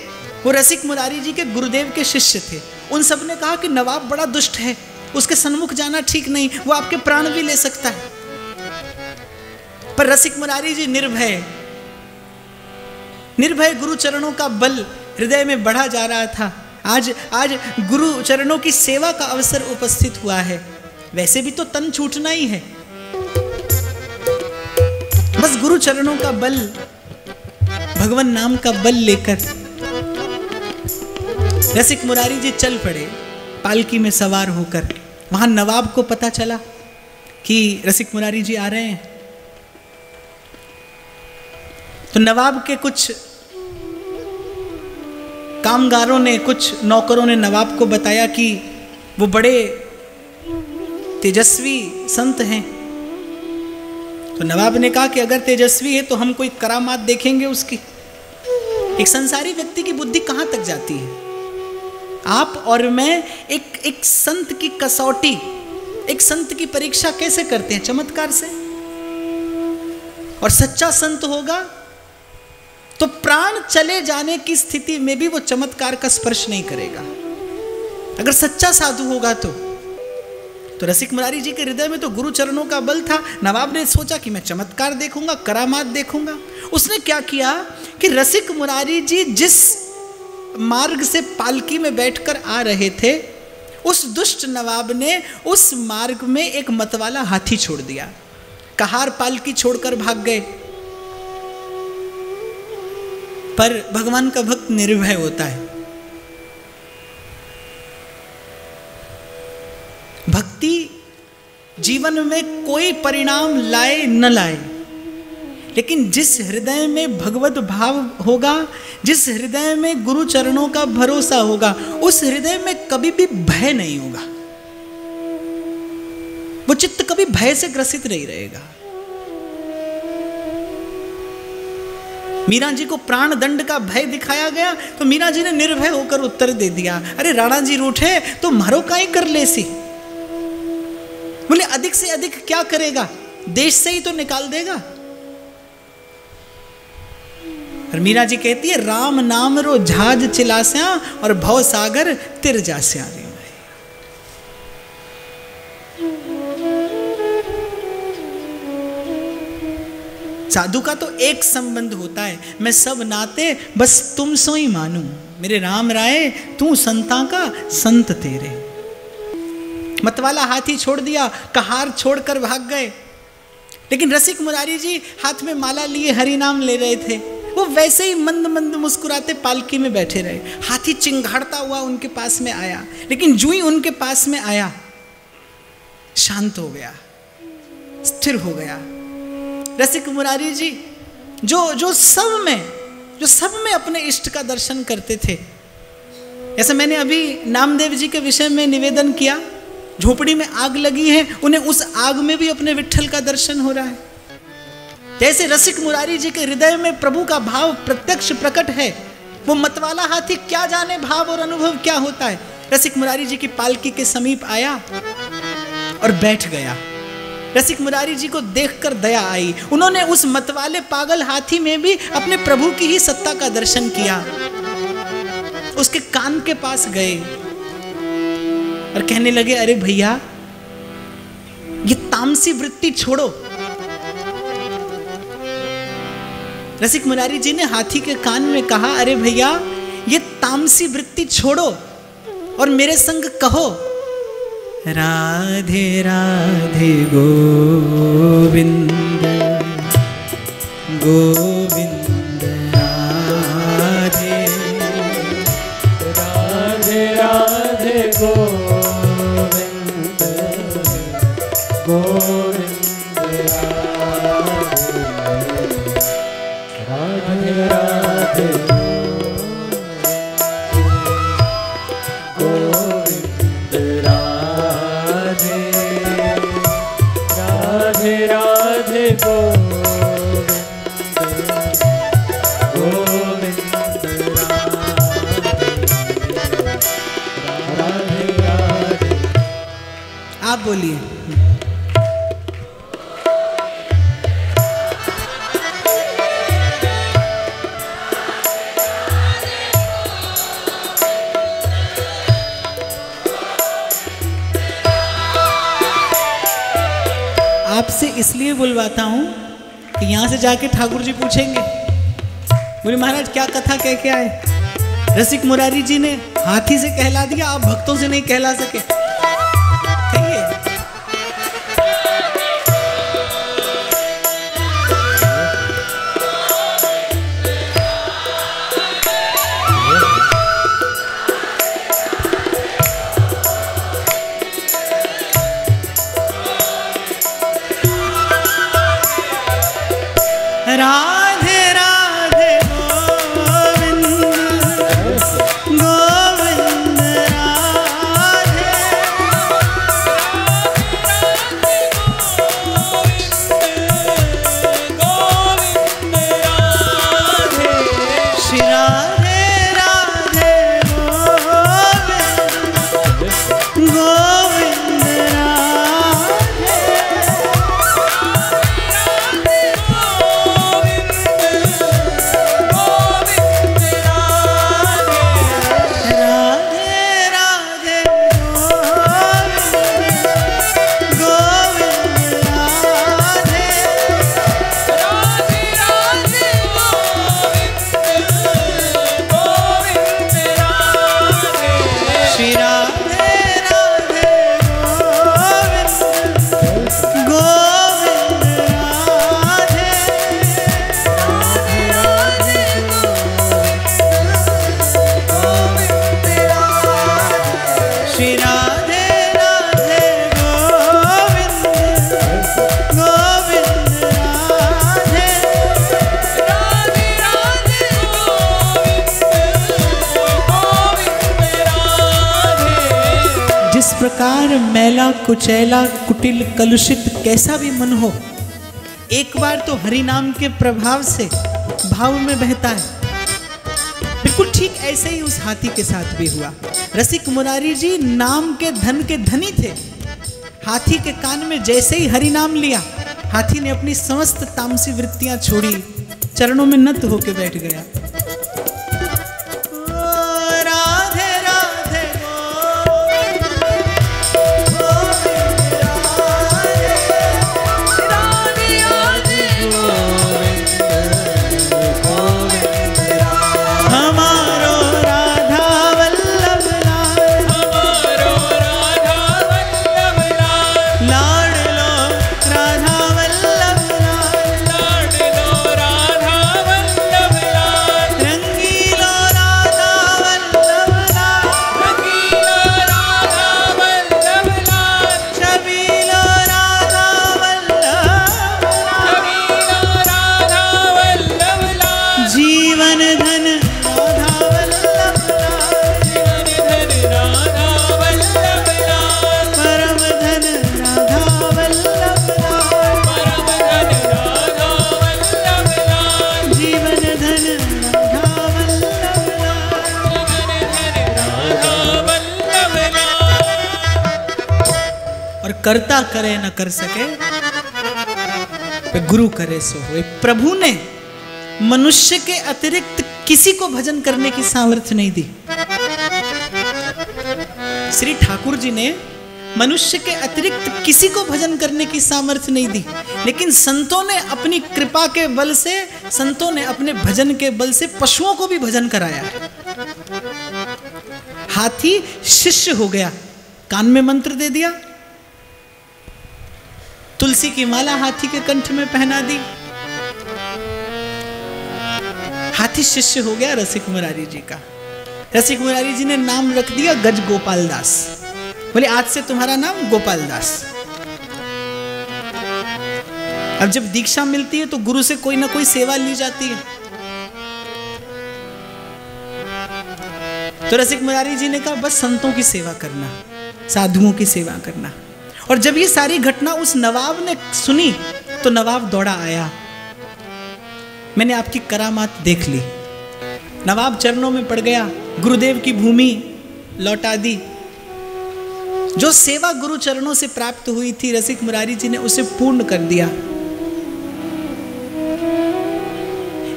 वो रसिक मुरारी जी के गुरुदेव के शिष्य थे। उन सब ने कहा कि नवाब बड़ा दुष्ट है, उसके सन्मुख जाना ठीक नहीं, वो आपके प्राण भी ले सकता है। पर रसिक मुरारी जी निर्भय गुरु चरणों का बल हृदय में बढ़ा जा रहा था। आज गुरु चरणों की सेवा का अवसर उपस्थित हुआ है। वैसे भी तो तन छूटना ही है, बस गुरु चरणों का बल, भगवान नाम का बल लेकर रसिक मुरारी जी चल पड़े पालकी में सवार होकर। वहां नवाब को पता चला कि रसिक मुरारी जी आ रहे हैं, तो नवाब के कुछ कामगारों ने, कुछ नौकरों ने नवाब को बताया कि वो बड़े तेजस्वी संत हैं। तो नवाब ने कहा कि अगर तेजस्वी है तो हम कोई करामात देखेंगे उसकी। एक संसारी व्यक्ति की बुद्धि कहाँ तक जाती है। आप और मैं एक संत की कसौटी, एक संत की परीक्षा कैसे करते हैं? चमत्कार से। और सच्चा संत होगा तो प्राण चले जाने की स्थिति में भी वो चमत्कार का स्पर्श नहीं करेगा। अगर सच्चा साधु होगा तो रसिक मुरारी जी के हृदय में तो गुरु चरणों का बल था। नवाब ने सोचा कि मैं चमत्कार देखूंगा, करामात देखूंगा। उसने क्या किया कि रसिक मुरारी जी जिस मार्ग से पालकी में बैठकर आ रहे थे, उस दुष्ट नवाब ने उस मार्ग में एक मतवाला हाथी छोड़ दिया। कहार पालकी छोड़कर भाग गए। पर भगवान का भक्त निर्भय होता है। भक्ति जीवन में कोई परिणाम लाए न लाए, लेकिन जिस हृदय में भगवत भाव होगा, जिस हृदय में गुरु चरणों का भरोसा होगा, उस हृदय में कभी भी भय नहीं होगा। वो चित्त कभी भय से ग्रसित नहीं रहेगा। मीरा जी को प्राण दंड का भय दिखाया गया तो मीरा जी ने निर्भय होकर उत्तर दे दिया, अरे राणा जी रूठे तो मारो काई कर ले सी। बोले अधिक से अधिक क्या करेगा, देश से ही तो निकाल देगा। और मीरा जी कहती है, राम नाम रो झाज चिलास्या और भव सागर तिर जास्या। साधु का तो एक संबंध होता है, मैं सब नाते बस तुम सो ही मानूं। मेरे राम राय तू संता का संत तेरे। मतवाला हाथी छोड़ दिया, कहार छोड़कर भाग गए। लेकिन रसिक मुरारी जी हाथ में माला लिए हरि नाम ले रहे थे। वो वैसे ही मंद मंद मुस्कुराते पालकी में बैठे रहे। हाथी चिंघाड़ता हुआ उनके पास में आया, लेकिन जो ही उनके पास में आया शांत हो गया, स्थिर हो गया। रसिक मुरारी जी जो सब में अपने इष्ट का दर्शन करते थे। ऐसा मैंने अभी नामदेव जी के विषय में निवेदन किया। झोपड़ी में आग लगी है, उन्हें उस आग में भी अपने विट्ठल का दर्शन हो रहा है। जैसे रसिक मुरारी जी के हृदय में प्रभु का भाव प्रत्यक्ष प्रकट है। वो मतवाला हाथी क्या जाने भाव और अनुभव क्या होता है। रसिक मुरारी जी की पालकी के समीप आया और बैठ गया। रसिक मुरारी जी को देखकर दया आई। उन्होंने उस मतवाले पागल हाथी में भी अपने प्रभु की ही सत्ता का दर्शन किया। उसके कान के पास गए और कहने लगे, अरे भैया ये तामसी वृत्ति छोड़ो। रसिक मुरारी जी ने हाथी के कान में कहा, अरे भैया ये तामसी वृत्ति छोड़ो और मेरे संग कहो, राधे राधे गोविंद गोविंद राधे राधे राधे गोविंद गोविंद राधे राधे गोविंद राधे राधे राधे आप बोलिए। आपसे इसलिए बुलवाता हूं कि यहां से जाके ठाकुर जी पूछेंगे, बोले महाराज क्या कथा कह के आए? रसिक मुरारी जी ने हाथी से कहला दिया, आप भक्तों से नहीं कहला सके। कहिए। राधे राधे गोविंद गोविंद राधे गोविंद राधे श्री राधे राधे गोविंद गोविंद जिस प्रकार मैला कुचैला कुटिल कलुषित कैसा भी मन हो, एक बार तो हरि नाम के प्रभाव से भाव में बहता है। बिल्कुल ठीक ऐसे ही उस हाथी के साथ भी हुआ। रसिक मुरारी जी नाम के धन के धनी थे। हाथी के कान में जैसे ही हरि नाम लिया, हाथी ने अपनी समस्त तामसी वृत्तियां छोड़ी, चरणों में नत होके बैठ गया। करता करे न कर सके, गुरु करे सो होए। प्रभु ने मनुष्य के अतिरिक्त किसी को भजन करने की सामर्थ्य नहीं दी। श्री ठाकुर जी ने मनुष्य के अतिरिक्त किसी को भजन करने की सामर्थ्य नहीं दी, लेकिन संतों ने अपनी कृपा के बल से, संतों ने अपने भजन के बल से पशुओं को भी भजन कराया। हाथी शिष्य हो गया, कान में मंत्र दे दिया, तुलसी की माला हाथी के कंठ में पहना दी, हाथी शिष्य हो गया रसिक मुरारी जी का। रसिक मुरारी जी ने नाम रख दिया गज गोपाल दास। बोले आज से तुम्हारा नाम गोपाल दास। अब जब दीक्षा मिलती है तो गुरु से कोई ना कोई सेवा ली जाती है। तो रसिक मुरारी जी ने कहा बस संतों की सेवा करना, साधुओं की सेवा करना। और जब ये सारी घटना उस नवाब ने सुनी तो नवाब दौड़ा आया, मैंने आपकी करामात देख ली। नवाब चरणों में पड़ गया, गुरुदेव की भूमि लौटा दी। जो सेवा गुरु चरणों से प्राप्त हुई थी रसिक मुरारी जी ने उसे पूर्ण कर दिया।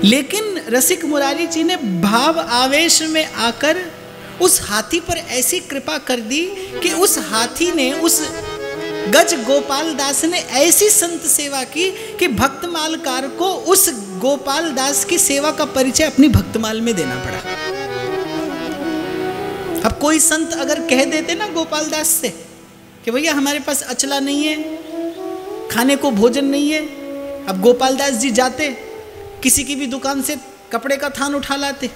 लेकिन रसिक मुरारी जी ने भाव आवेश में आकर उस हाथी पर ऐसी कृपा कर दी कि उस हाथी ने, उस गज गोपाल दास ने ऐसी संत सेवा की कि भक्तमालकार को उस गोपाल दास की सेवा का परिचय अपनी भक्तमाल में देना पड़ा। अब कोई संत अगर कह देते ना गोपाल दास से कि भैया हमारे पास अचला नहीं है, खाने को भोजन नहीं है, अब गोपाल दास जी जाते किसी की भी दुकान से कपड़े का थान उठा लाते,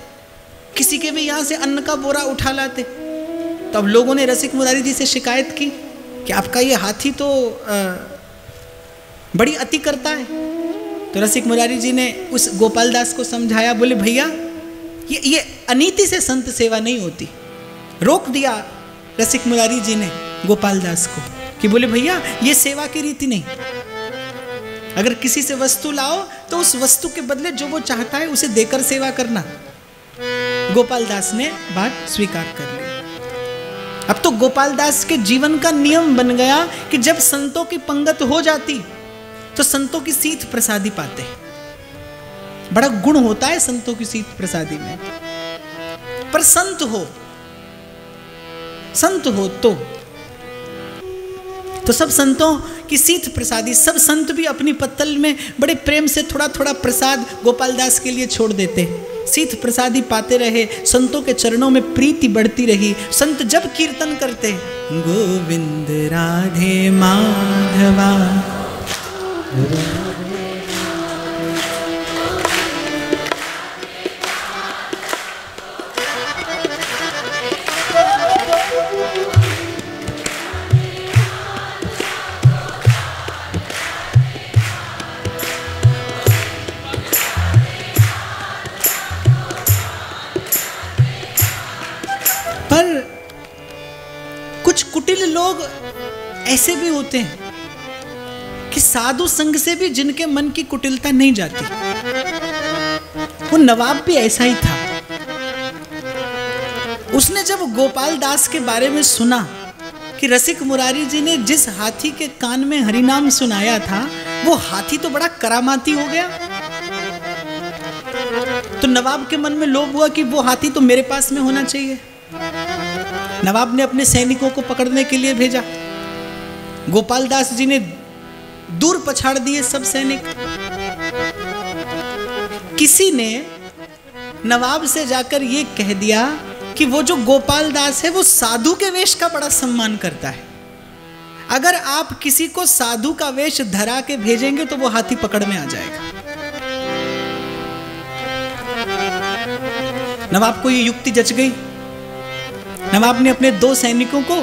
किसी के भी यहाँ से अन्न का बोरा उठा लाते। तो अब लोगों ने रसिक मुरारी जी से शिकायत की कि आपका ये हाथी तो बड़ी अति करता है। तो रसिक मुरारी जी ने उस गोपाल दास को समझाया, बोले भैया ये अनीति से संत सेवा नहीं होती। रोक दिया रसिक मुरारी जी ने गोपाल दास को कि बोले भैया ये सेवा की रीति नहीं। अगर किसी से वस्तु लाओ तो उस वस्तु के बदले जो वो चाहता है उसे देकर सेवा करना। गोपाल दास ने बात स्वीकार कर ली। अब तो गोपाल दास के जीवन का नियम बन गया कि जब संतों की पंगत हो जाती तो संतों की सीत प्रसादी पाते। बड़ा गुण होता है संतों की सीत प्रसादी में। पर संत हो तो सब संतों की सीत प्रसादी, सब संत भी अपनी पत्तल में बड़े प्रेम से थोड़ा थोड़ा प्रसाद गोपाल दास के लिए छोड़ देते। सीत प्रसादी पाते रहे, संतों के चरणों में प्रीति बढ़ती रही। संत जब कीर्तन करते गोविंद राधे माधवा, कुछ कुटिल लोग ऐसे भी होते हैं कि साधु संग से भी जिनके मन की कुटिलता नहीं जाती। वो नवाब भी ऐसा ही था। उसने जब गोपाल दास के बारे में सुना कि रसिक मुरारी जी ने जिस हाथी के कान में हरिनाम सुनाया था वो हाथी तो बड़ा करामाती हो गया, तो नवाब के मन में लोभ हुआ कि वो हाथी तो मेरे पास में होना चाहिए। नवाब ने अपने सैनिकों को पकड़ने के लिए भेजा। गोपाल दास जी ने दूर पछाड़ दिए सब सैनिक। किसी ने नवाब से जाकर ये कह दिया कि वो जो गोपाल दास है वो साधु के वेश का बड़ा सम्मान करता है। अगर आप किसी को साधु का वेश धरा के भेजेंगे तो वो हाथी पकड़ में आ जाएगा। नवाब को ये युक्ति जच गई। नवाब ने अपने 2 सैनिकों को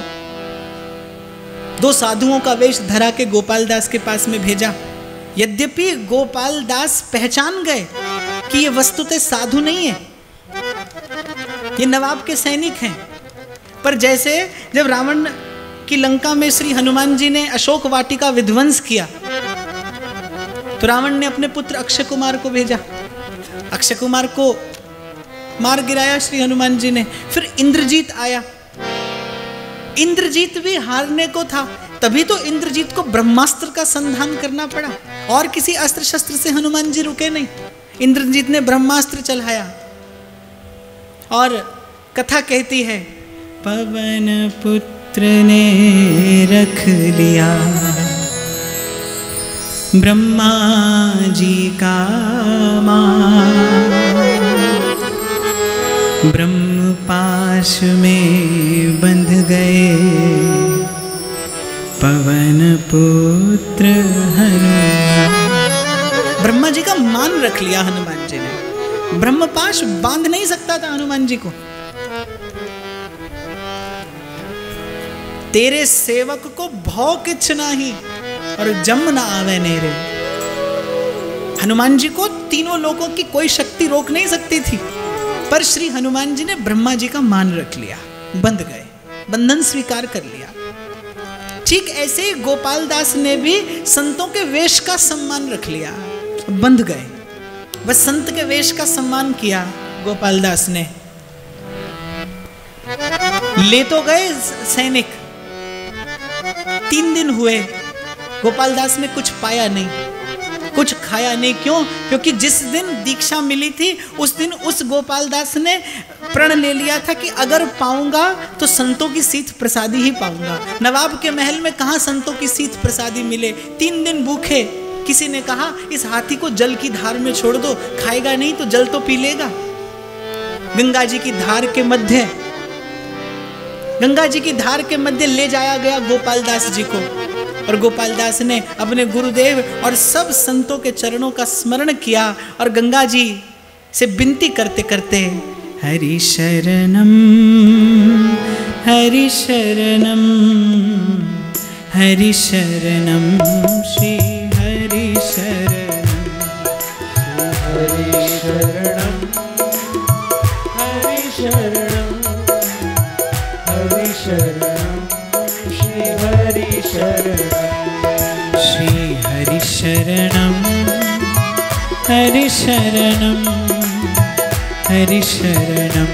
2 साधुओं का वेश धरा के गोपाल दास के पास में भेजा। यद्यपि गोपाल दास पहचान गए कि ये वस्तुतः साधु नहीं है, ये नवाब के सैनिक हैं। पर जैसे जब रावण की लंका में श्री हनुमान जी ने अशोक वाटिका विध्वंस किया तो रावण ने अपने पुत्र अक्षय कुमार को भेजा। अक्षय कुमार को मार गिराया श्री हनुमान जी ने। फिर इंद्रजीत आया। इंद्रजीत भी हारने को था, तभी तो इंद्रजीत को ब्रह्मास्त्र का संधान करना पड़ा, और किसी अस्त्र शस्त्र से हनुमान जी रुके नहीं। इंद्रजीत ने ब्रह्मास्त्र चलाया और कथा कहती है, पवन पुत्र ने रख लिया ब्रह्मा जी का मान, ब्रह्म पाश में बंध गए पवन पुत्र हनुमान। ब्रह्मा जी का मान रख लिया हनुमान जी ने। ब्रह्मपाश बांध नहीं सकता था हनुमान जी को। तेरे सेवक को भौ किछ नाही और जम न आवे नेरे। हनुमान जी को तीनों लोगों की कोई शक्ति रोक नहीं सकती थी, पर श्री हनुमान जी ने ब्रह्मा जी का मान रख लिया, बंध गए, बंधन स्वीकार कर लिया। ठीक ऐसे ही गोपाल दास ने भी संतों के वेश का सम्मान रख लिया, बंध गए। बस संत के वेश का सम्मान किया गोपाल दास ने। ले तो गए सैनिक, 3 दिन हुए, गोपाल दास ने कुछ पाया नहीं, कुछ खाया नहीं। क्यों? क्योंकि जिस दिन दीक्षा मिली थी उस दिन उस गोपाल दास ने प्रण ले लिया था कि अगर पाऊंगा तो संतों की सीत प्रसादी ही पाऊंगा। नवाब के महल में कहां संतों की सीत प्रसादी मिले। 3 दिन भूखे। किसी ने कहा इस हाथी को जल की धार में छोड़ दो, खाएगा नहीं तो जल तो पी लेगा। गंगा जी की धार के मध्य, गंगा जी की धार के मध्य ले जाया गया गोपाल दास जी को, और गोपाल दास ने अपने गुरुदेव और सब संतों के चरणों का स्मरण किया और गंगा जी से विनती करते करते हरि शरणम हरि शरणम हरि शरणम श्री हरि शरणम हरि शरणम हरि शरणम हरि शरणम श्री हरि शरणम श्री हरि शरणम हरि शरणम हरि शरणम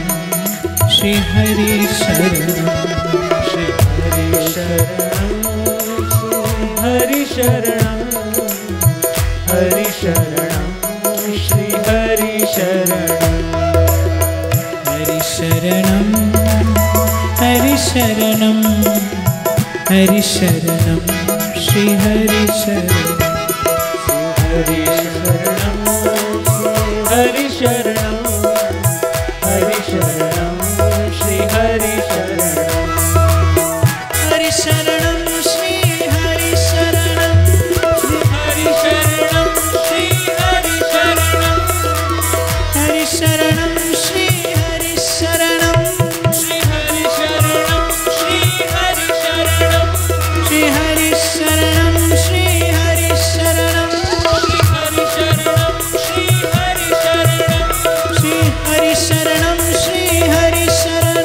श्री हरि शरणम श्री हरि शरणम हरि शरणम हरि शरणम श्री हरि शरणम हरि शरणम हरि शरणम हरि शरणम श्री हरि शरणम हरि शरणम हरि शरणम हरि शरणम श्री हरि शरणम हरि शरणम श्री हरि शरणम हरि शरणम श्री हरि शरणम हरि शरणम श्री हरि शरणम श्री हरि शरणम श्री हरि शरणम श्री हरि शरणम श्री हरि शरणम श्री हरि शरणम श्री हरि शरणम श्री हरि शरणम श्री हरि शरणम श्री हरि शरणम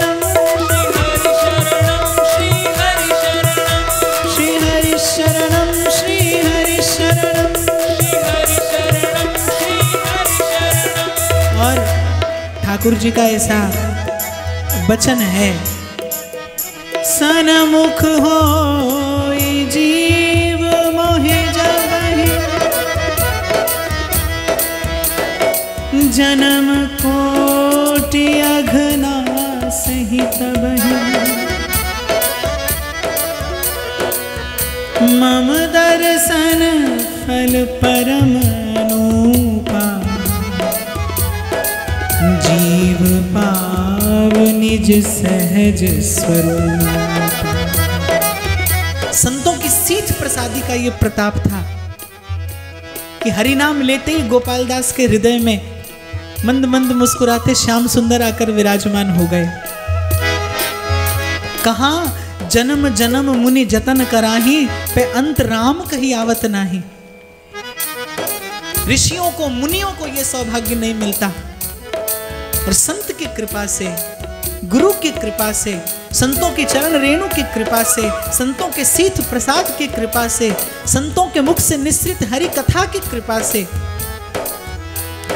श्री हरि शरणम श्री हरि शरणम श्री हरि शरणम श्री हरि शरणम और ठाकुर जी का ऐसा वचन है, सनमुख हो जीव मोहि जबहि जन्म कोटि अघनास ही तबहि मम दर्शन फल परम अनूपा जीव पाव निज सहज स्वरूप। संतों की सीठ प्रसादी का ये प्रताप था कि हरि नाम लेते ही गोपाल दास के हृदय में मंद मंद मुस्कुराते श्याम सुंदर आकर विराजमान हो गए। कहा जन्म जन्म मुनि जतन कराही पे अंत राम कही आवत नाही। ऋषियों को मुनियों को यह सौभाग्य नहीं मिलता, और संत की कृपा से, गुरु की कृपा से, संतों की चरण रेणु की कृपा से, संतों के सीठ प्रसाद की कृपा से, संतों के मुख से निश्रित हरि कथा की कृपा से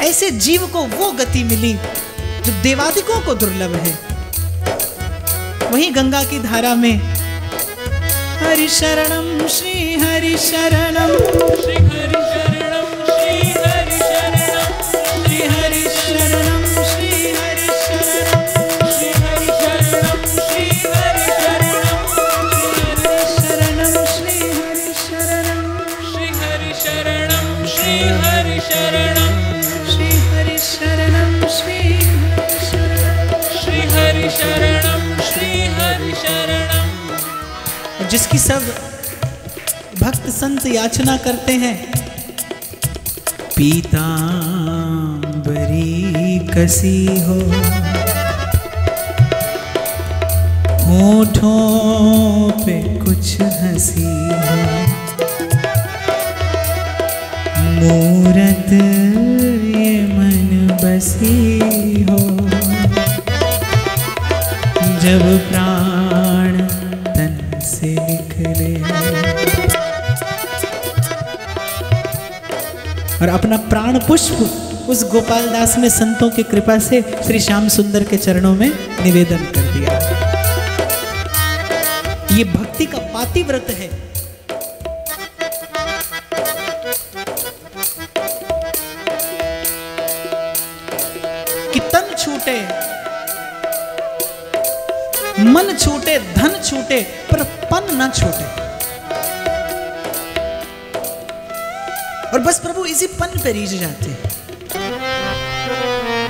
ऐसे जीव को वो गति मिली जो देवादिकों को दुर्लभ है। वहीं गंगा की धारा में हरि शरणम श्री हरि शरणम श्री हरि शरणम श्री हरि शरणम श्री हरि शरणम श्री हरि शरणम श्री हरि शरणम श्री हरि शरणम श्री हरि शरणम श्री हरि शरणम श्री हरि शरणम श्री हरि शरणम श्री हरि शरणम श्री हरि शरणम श्री हरि शरणम जिसकी सब भक्त संत याचना करते हैं, पीतांबरी कसी हो, होठों पे कुछ हंसी हो, मूरत ये मन बसी हो, जब प्राण तन से निकले। और अपना प्राण पुष्प उस गोपाल दास ने संतों की कृपा से श्री श्याम सुंदर के चरणों में निवेदन कर दिया। ये भक्ति का पातिव्रत है। कि तन छूटे, मन छूटे, धन छूटे, पर पन न छूटे। और बस प्रभु इसी पन पे रीझ जाते हैं।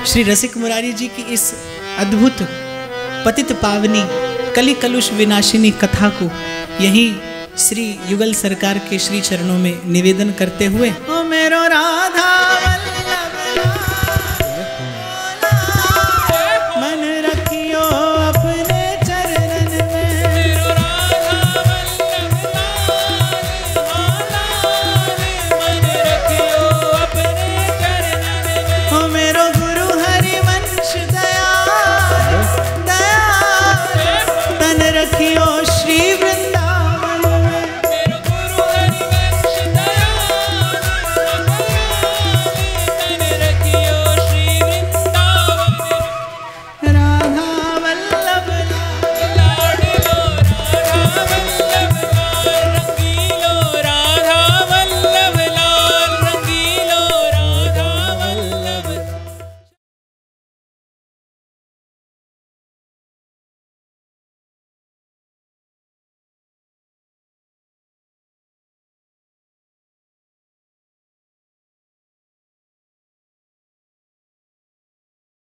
श्री रसिक मुरारी जी की इस अद्भुत पतित पावनी कली कलुष विनाशिनी कथा को यही श्री युगल सरकार के श्री चरणों में निवेदन करते हुए, ओ मेरो राधा